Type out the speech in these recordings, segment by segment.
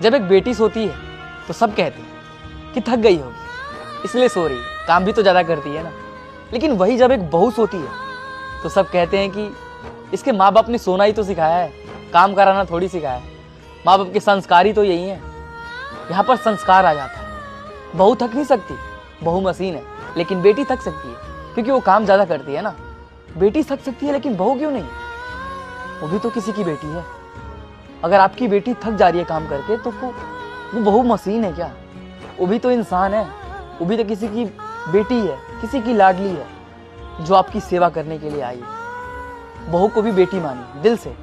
जब एक बेटी सोती है तो सब कहते हैं कि थक गई होगी इसलिए सो रही है, काम भी तो ज़्यादा करती है ना। लेकिन वही जब एक बहू सोती है तो सब कहते हैं कि इसके माँ बाप ने सोना ही तो सिखाया है, काम कराना थोड़ी सिखाया है। माँ बाप के संस्कार ही तो यही हैं। यहाँ पर संस्कार आ जाता है। बहू थक नहीं सकती, बहू मशीन है, लेकिन बेटी थक सकती है क्योंकि वो काम ज़्यादा करती है ना। बेटी थक सकती है लेकिन बहू क्यों नहीं? वो भी तो किसी की बेटी है। अगर आपकी बेटी थक जा रही है काम करके तो वो बहू मशीन है क्या? वो भी तो इंसान है, वो भी तो किसी की बेटी है, किसी की लाडली है जो आपकी सेवा करने के लिए आई है। बहू को भी बेटी मानिए, दिल से,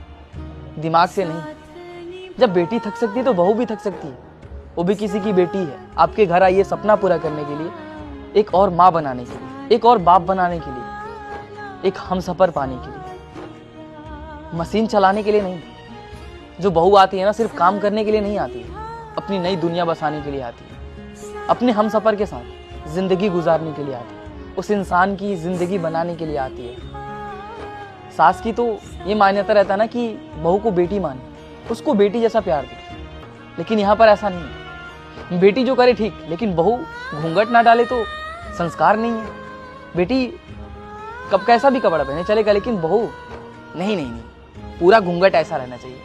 दिमाग से नहीं। जब बेटी थक सकती है तो बहू भी थक सकती है। वो भी किसी की बेटी है, आपके घर आई है सपना पूरा करने के लिए, एक और माँ बनाने के लिए, एक और बाप बनाने के लिए, एक हमसफर पाने के लिए, मशीन चलाने के लिए नहीं। जो बहू आती है ना, सिर्फ काम करने के लिए नहीं आती है, अपनी नई दुनिया बसाने के लिए आती है, अपने हमसफर के साथ जिंदगी गुजारने के लिए आती है, उस इंसान की जिंदगी बनाने के लिए आती है। सास की तो ये मान्यता रहता है ना कि बहू को बेटी माने, उसको बेटी जैसा प्यार दे। लेकिन यहाँ पर ऐसा नहीं है। बेटी जो करे ठीक, लेकिन बहू घूंघट ना डाले तो संस्कार नहीं है। बेटी कब कैसा भी कपड़ा पहने चलेगा, लेकिन बहू नहीं नहीं नहीं, पूरा घूंघट ऐसा रहना चाहिए।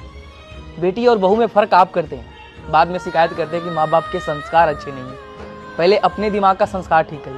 बेटी और बहू में फ़र्क आप करते हैं, बाद में शिकायत करते हैं कि माँ बाप के संस्कार अच्छे नहीं हैं। पहले अपने दिमाग का संस्कार ठीक करिए।